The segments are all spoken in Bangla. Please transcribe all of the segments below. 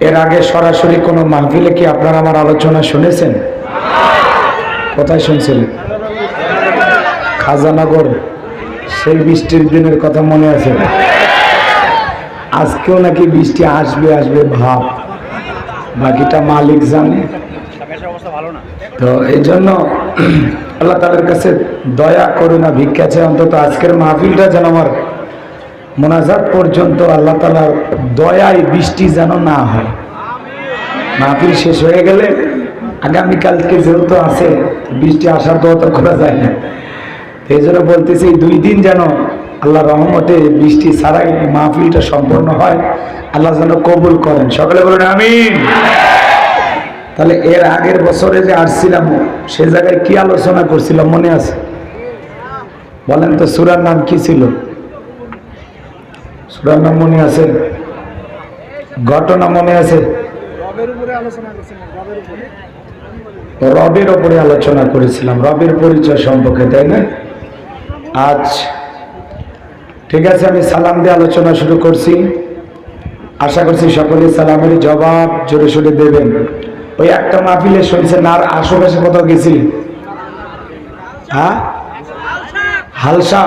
এর আগে সরাসরি কোনো মাহফিলে কি আপনারা আমার আলোচনা শুনেছেন? কোথায় শুনছিলেন? খাজানগর, সেই বৃষ্টির দিনের কথা মনে আছে? আজকেও নাকি বৃষ্টি আসবে আসবে ভাব, বাকিটা মালিক জানে। তো এই জন্য আল্লাহ তাআলার কাছে দয়া করুণা ভিক্ষা চাই, অন্তত আজকের মাহফিলটা যেন আমার মোনাজাত পর্যন্ত আল্লাহ তাআলার দয়ায় বৃষ্টি যেন না হয়। মাহফিল শেষ হয়ে গেলে আগামীকালকে যেহেতু আছে, বৃষ্টি আসার দোয়া তো করা যায় না। এই জন্য বলতেছি এই 2 দিন যেন আল্লাহর রহমতে বৃষ্টি ছাড়াই মাহফিলটা সম্পন্ন হয়, আল্লাহ যেন কবুল করেন। সকলে বলুন আমিন। তাহলে এর আগের বছরে যে আসছিলাম সে জায়গায় কি আলোচনা করছিলাম মনে আছে? বলেন তো, সূরার নাম কি ছিল? সূরার নাম মনে আছে? ঘটনা মনে আছে? রবের উপরে আলোচনা করেছিলাম, রবের পরিচয় সম্পর্কে, তাই না? আজ ঠিক আছে, আমি সালাম দিয়ে আলোচনা শুরু করছি। আশা করছি সকলে সালামের জবাব জোরে সোরে দেবেন। ওই একটা মাহফিলে শুনছেন আর আশেপাশে কোথাও গেছিলেন? হ্যাঁ, হালসা।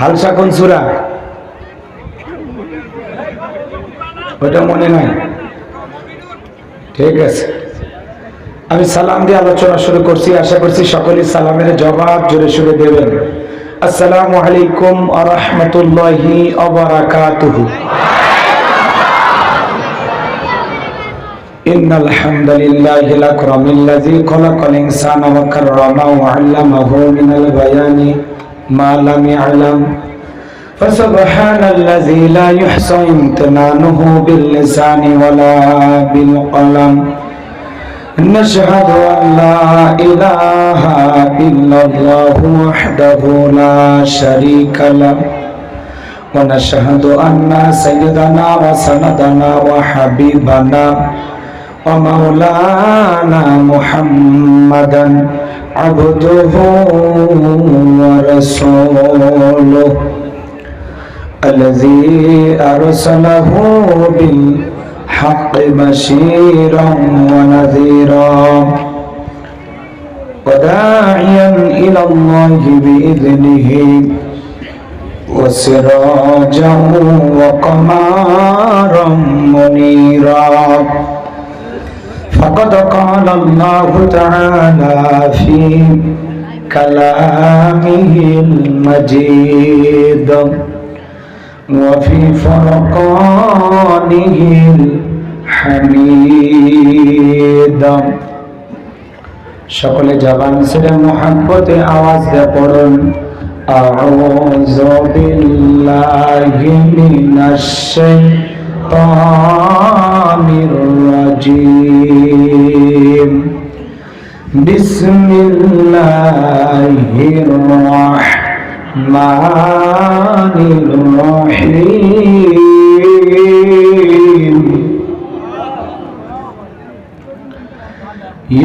হালসা কোন সূরা? ওটা মনে নাই? ঠিক আছে, আমি সালাম দিয়ে আলোচনা শুরু করছি। আশা করছি সকলে সালামের জবাব জোরে সোরে দেবেন। আসসালামু আলাইকুম ওয়া রাহমাতুল্লাহি ওয়া বারাকাতুহু। ইন্নাল হামদুলিল্লাহিল আকরামিল্লাযী খালাকাল ইনসানা ওয়া কাররামাহু ওয়া 'আল্লামাহু মিনাল বায়ানি মা লাম ইয়া'লাম। ফাসুবহানাল্লাযী লা ইহসা ইমতিনানুহু বিল লিসানি ওয়ালা বিল কলম। نشهد أن لا إله إلا الله وحده لا شريك له ونشهد أن سيدنا وسندنا وحبيبنا ومولانا محمدا عبده ورسوله الذي أرسله بالحق بشيرا ونذيرا وداعيا إلى الله بإذنه وسراجا وقمرا منيرا. فقد قال الله تعالى في كلامه المجيد وفي فرقانه الحميد. সকলে জবান ছেড়ে মুহাব্বতে আওয়াজ দিয়ে পড়ুন আউযু বিল্লাহি মিনাশ শাইতানির রাজীম বিসমিল্লাহির রাহমানির রাহিম.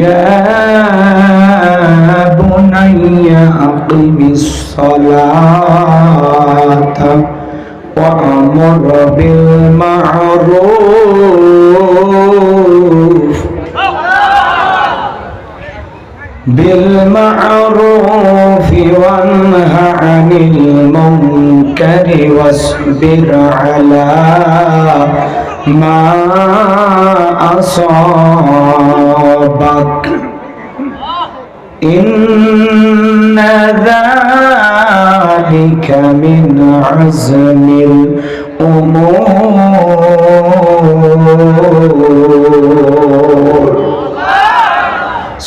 يا بني أقم الصلاة وأمر بالمعروف وانه عن المنكر واصبر على ما أصابك إن ذلك من عزم الأمور.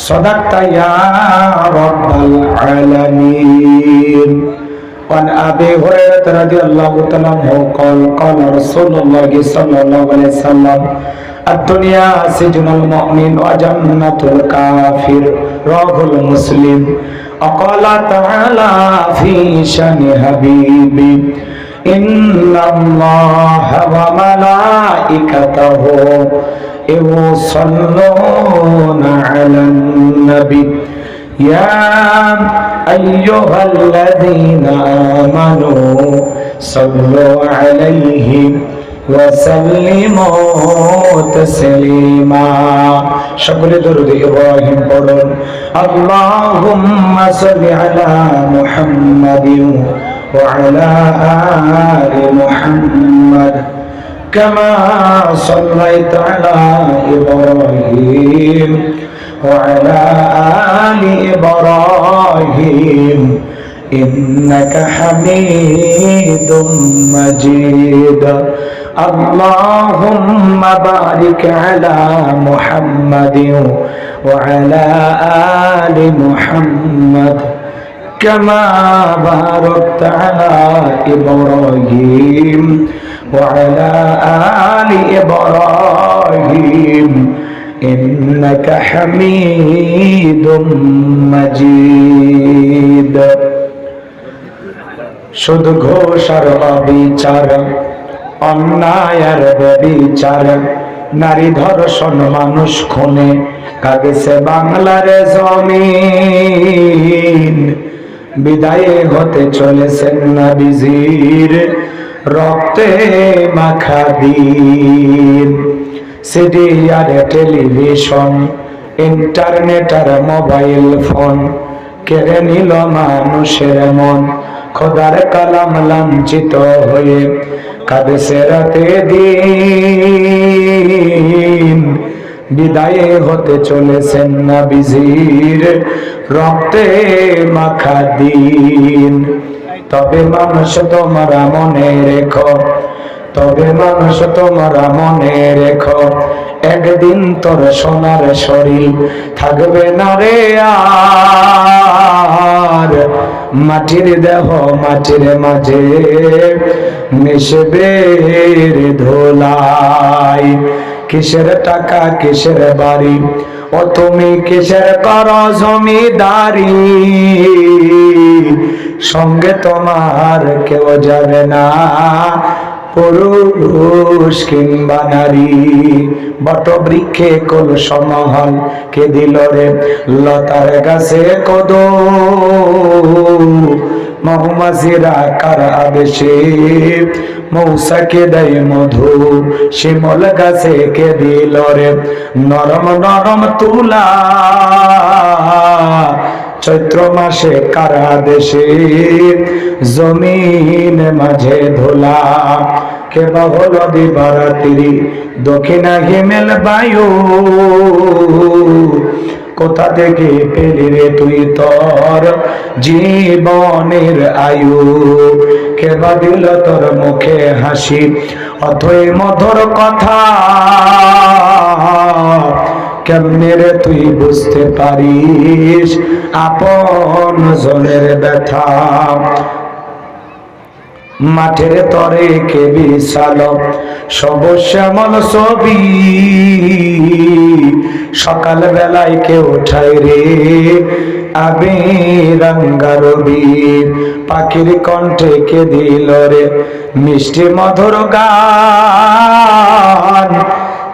صدقت يا رب العالمين. وعن أبي هريرة رضي الله تعالى عنه قال قال رسول الله صلى الله عليه وسلم الدنيا سجن المؤمن وجنة الكافر. رواه مسلم. وقال تعالى في شأن حبيبي إن الله وملائكته يصلون على النبي يا أيها الذين آمنوا صلوا عليه وسلموا تسليما সকলে দরুদ ইব্রাহিম পড়ুন আল্লাহুম্মা সাল্লি আলা মুহাম্মাদিন ওয়া আলা আলি মুহাম্মাদ কামা সাল্লাইতা আলা ইব্রাহিম ওয়া আলা আলি ইব্রাহিম إنك حميد مجيد اللهم بارك على محمد وعلى آل محمد كما باركت على إبراهيم وعلى آل إبراهيم إنك حميد مجيد শুধু ঘোষ আর অবিচার অন্যায় আর ব্যভিচার নারী ধর্ষণ মানুষ খুনে কাঁদেছে বাংলার জমিন বিদায় হতে চলেছেন নবীজির রক্তে মাখা দিন সিডি আর টেলিভিশন ইন্টারনেট আর মোবাইল ফোন কেড়ে নিল মানুষের মন খোদার কালাম লাঞ্ছিত হয়ে কাঁদেছে রাতে দিন বিদায় হতে চলেছেন নবীজির রক্তে মাখা দিন তবে মানুষ তোমরা মনে রেখো তবে মানুষ তোমরা মনে রেখো একদিন তোর সোনার শরীর থাকবে না রে আর মাটির দেহ মাটির মাঝে মিশবে রে ধোলাই কিসের টাকা কিসের বাড়ি ও তুমি কিসের করো জমিদারি সঙ্গে তোমার কেউ যাবে না পুরুষ কিংবা নারী বট বৃক্ষে কলুষ মহল কে দিল রে লতার গাছে কদম মৌমাছিরা কার আদেশে মৌসাকে দেয় মধু শিমল গাছে কে দিল রে নরম নরম তুলা চৈত্র মাসে কার আদেশে জমিন মাঝে ধুলা কে বাহল দিবারাত্রি দক্ষিণা হিমেল বায়ু কোথা থেকে পেলি রে তুই তোর জীবনের আয়ু কে বা দিল তোর মুখে হাসি অথই মধুর কথা কেমনে রে তুই বুঝতে পারিস আপন জনের ব্যথা মাঠের তরে কে বিশাল সবুজ শ্যামল ছবি সকাল বেলায় কে ওঠায় রে আবিরাঙ্গা রবি পাখির কণ্ঠে কে দিল রে মিষ্টি মধুর গান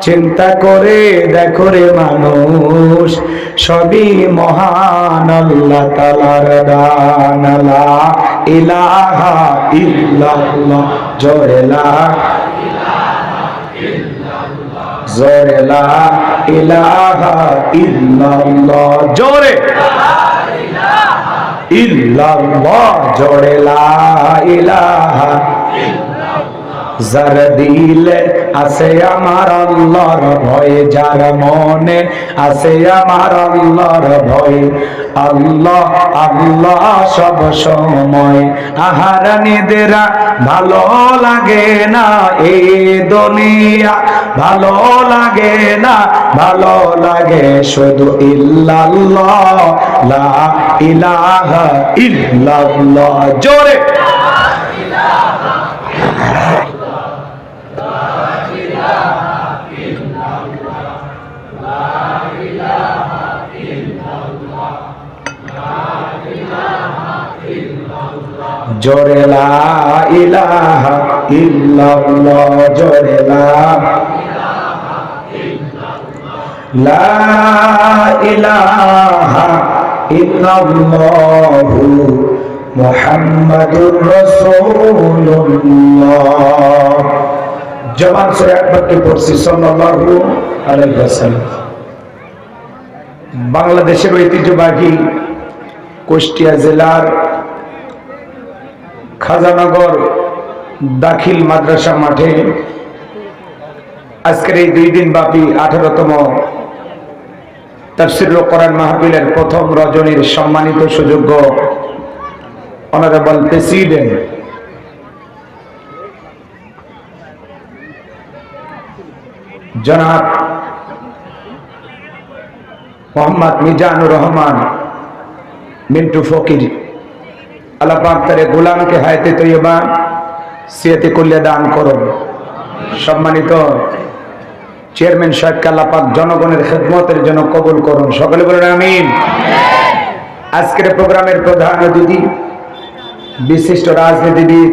চিন্তা করে দেখো রে মানুষ সবই মহান আল্লাহ তাআলার দান লা ইলাহা ইল্লাল্লাহ জোরে লা জোরে লা ইলাহা ইল্লাল্লাহ জোরে ইল্লাল্লাহ জোরে লা ইলাহা যার দিলে আছে আমার আল্লাহর ভয় যার মনে আছে আমার আল্লাহর ভয় আল্লাহ আল্লাহ সব সময় আহার নিদেরা ভালো লাগে না এই দুনিয়া ভালো লাগে না ভালো লাগে শুধু ইল্লাল্লাহ লা ইলাহা ইল্লাল্লাহ জোরে জোরে লা ইলাহা ইল্লাল্লাহ জোরে লা ইলাহা ইল্লাল্লাহ মুহাম্মাদুর রাসূলুল্লাহ জবান সরে একবারকে পড়ছি সাল্লাল্লাহু আলাইহি ওয়াসাল্লাম। বাংলাদেশের ঐতিহ্যবাহী কুষ্টিয়া জেলার খাজানগর দাখিল মাদ্রাসা মাঠে আজকের এই 2 দিন ব্যাপী 18তম তাফসীরুল কোরআন মাহফিলের প্রথম রজনীর সম্মানিত সুযোগ্য অনারেবল প্রেসিডেন্ট জনাব মোহাম্মদ মিজানুর রহমান মিন্টু ফকির, আল্লাহ পাক তার গোলামকে হায়াতে তৈয়বা সিয়াতে কুল্লিয়া দান করুন। সম্মানিত চেয়ারম্যান সাহেবকে আল্লাহ পাক জনগণের খেদমতের জন্য কবুল করুন। সকলে বলুন আমিন। আজকের প্রোগ্রামের প্রধান অতিথি বিশিষ্ট রাজনীতিবিদ,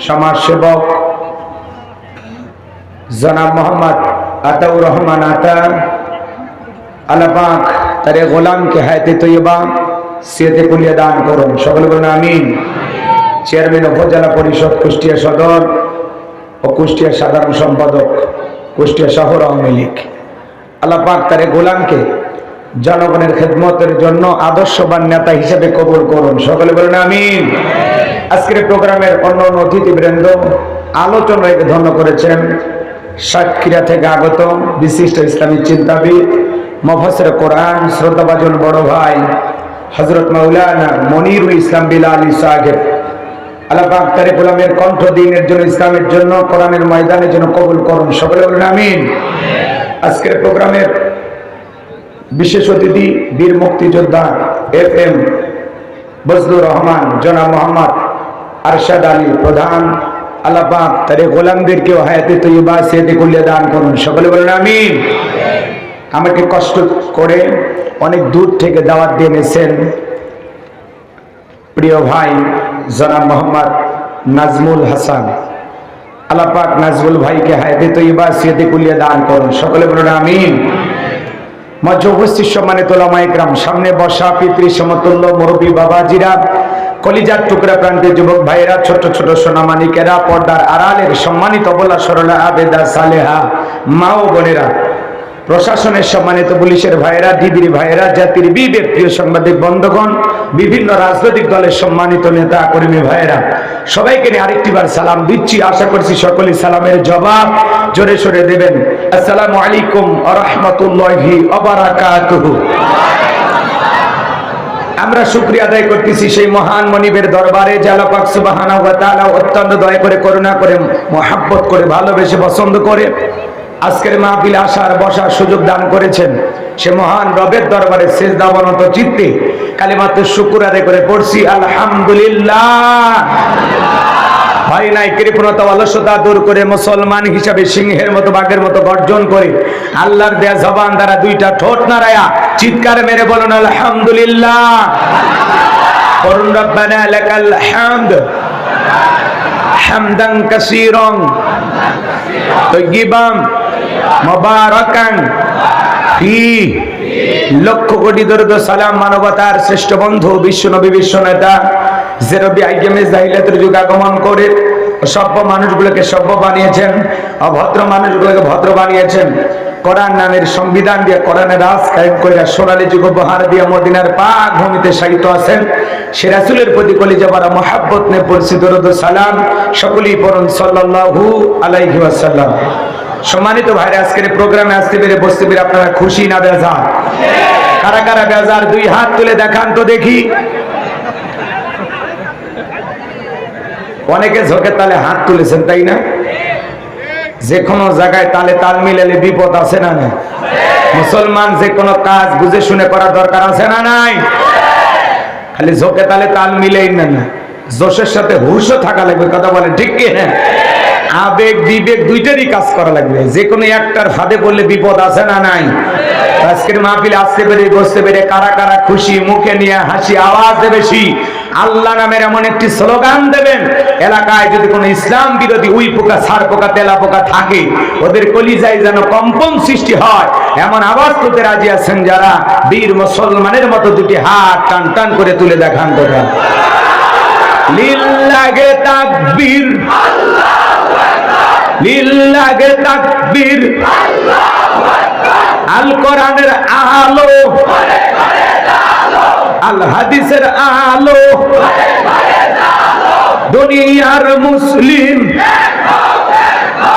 সমাজসেবক জনাব মোহাম্মদ আতাউর রহমান আতা, আল্লাহ পাক তার গোলামকে হায়াতে তৈয়বা সিয়াতে কুল্লিয়া দান করুন। সকলে বলুন আমিন। চেয়ারম্যান উপজেলা পরিষদ কুষ্টিয়া সদর ও কুষ্টিয়া সাধারণ সম্পাদক কুষ্টিয়া শহর আওয়ামী লীগ, আল্লাহ পাক তার গোলামকে জনগণের খেদমতের জন্য আদর্শবান নেতা হিসেবে কবুল করুন। সকলে বলুন আমিন। আজকের প্রোগ্রামের অন্য অতিথিবৃন্দ আলোচনায় ধন্য করেছেন সাতক্ষীরা থেকে আগত বিশিষ্ট ইসলামী চিন্তাবিদ, মুফাসসির কোরআন, শ্রদ্ধাভাজন বড় ভাই হযরত মাওলানা মনিরুল ইসলাম বিলালী সাহেব, আল্লাহ পাক তার গোলামের কণ্ঠ দ্বীনের জন্য, ইসলামের জন্য, কোরআনের ময়দানের জন্য কবুল করুন। সকলে বলুন আমিন। আজকের প্রোগ্রামের বিশেষ অতিথি বীর মুক্তিযোদ্ধা FM বজলুর রহমান জনাব মোহাম্মদ আরশাদ আলী প্রধান, আল্লাহ পাক তার গোলামদেরকে হায়াতে তৈয়বা সিয়াতে কুল্লিয়া দান করুন। সকলে বলুন আমিন। আমাকে কষ্ট করে অনেক দূর থেকে দাওয়াত দিয়ে এনেছেন প্রিয় ভাই জনাব মোহাম্মদ নাজমুল হাসান, আল্লাহ পাক নাজমুল ভাইকে হায়াতে তৈয়বা সিয়াতে কুল্লিয়া দান করুন। সকলে বলুন আমিন। মঞ্চে উপস্থিত সম্মানিত উলামায়ে ইকরাম, সামনে বসা পিতৃ সমতুল্য মুরব্বী বাবাজিরা, কলিজার টুকরা প্রান্তের যুবক ভাইয়েরা, ছোট ছোট সোনামানিকেরা, পর্দার আড়ালের সম্মানিত অবলা সরলা আবেদা সালেহা মা ও বোনেরা, প্রশাসনের সম্মানিত পুলিশের ভাইয়েরা, ডিবির ভাইয়েরা, জাতির বিবেক প্রিয় সাংবাদিক বন্ধুগণ, বিভিন্ন রাজনৈতিক দলের সম্মানিত নেতা কর্মী ভাইয়েরা, সবাইকে নিয়ে আরেকটিবার সালাম দিচ্ছি। আশা করছি সকলেই সালামের জবাব জোরে সোরে দেবেন। আসসালামু আলাইকুম ওয়া রাহমাতুল্লাহি ওয়া বারাকাতুহু। আমরা শুকরিয়া আদায় করতেছি সেই মহান মনিবের দরবারে যে আল্লাহ পাক সুবহানাহু ওয়া তাআলা অত্যন্ত দয়া করে, করুণা করে, মহব্বত করে, ভালোবেসে, পছন্দ করে আজকের মাহফিলে আসার বসার সুযোগ দান করেছেন। সে মহান রবের দরবারে সিজদাবনত চিত্তে কালিমাতুশ শুকর আদায় করে পড়ছি আলহামদুলিল্লাহ। ভাই নাই কৃপণতা অলসতা দূর করে মুসলমান হিসাবে সিংহের মতো বাঘের মতো গর্জন করে আল্লাহর দেয়া জবান দ্বারা 2টা ঠোঁট নাড়ায়া চিৎকার মেরে বলুন আলহামদুলিল্লাহ। করুন রব্বানা লাকাল হামদ হামদান কাসীরান তাইয়িবান মুবারাকান ফি। লক্ষ কোটি দরুদ সালাম মানবতার শ্রেষ্ঠ বন্ধু বিশ্বনবী, বিশ্বনেতা যে নবী আইয়ামে জাহিলিয়াতের যুগ আগমন করে সভ্য মানুষগুলোকে সভ্য বানিয়েছেন, অভদ্র মানুষগুলোকে ভদ্র বানিয়েছেন, কোরআন নামের সংবিধান দিয়ে কোরআনের রাজ কায়েম করে সোনালী যুগ উপহার দিয়ে মদিনার পাক ভূমিতে শায়িত আছেন সে রাসূলের প্রতি কলিজা ভরা মহব্বত নিয়ে পড়ছি দরুদ সালাম। সকলেই পড়ুন সাল্লাল্লাহু আলাইহি ওয়াসাল্লাম। সম্মানিত ভাইরা, আজকের প্রোগ্রামে আসতে পেরে বসতে পেরে আপনারা খুশি না বেজার? কারা কারা বেজার 2 হাত তুলে দেখান তো দেখি। অনেকে ঝোঁকে তালে হাত তুলেছেন, তাই না? যে কোনো জায়গায় তালে তাল মিলালে বিপদ আছে না নাই? মুসলমান যে কোনো কাজ বুঝে শুনে করা দরকার আছে না নাই? খালি ঝোঁকে তালে তাল মিলেই না, জোশের সাথে হুশও থাকা লাগবে। কথা বলেন ঠিক কি? হ্যাঁ, আবেগ বিবেক দুইটারই কাজ করা লাগবে। যে কোনো একটার ফাঁদে পড়লে বিপদ আছে না নাই? আজকের মাহফিলে আসতে পেরে বসতে পেরে কারা কারা খুশি, মুখে নিয়ে হাসি আওয়াজ দেবে বেশি আল্লাহ নামের এমন একটি স্লোগান দেবেন, এলাকায় যদি কোনো ইসলাম বিরোধী উই পোকা, ছাড় পোকা, তেলা পোকা থাকে ওদের কলিজায় যেন কম্পন সৃষ্টি হয় এমন আওয়াজ তুলতে রাজি আছেন যারা? বীর মুসলমানের মতো 2টি হাত টান টান করে তুলে দেখান তো। লিল্লাহে তাকবীর, আল্লাহু আকবার, লিল্লাহে তাকবীর, আল কোরআনের আলো, আল হাদিসের আলো, দুনিয়ার মুসলিম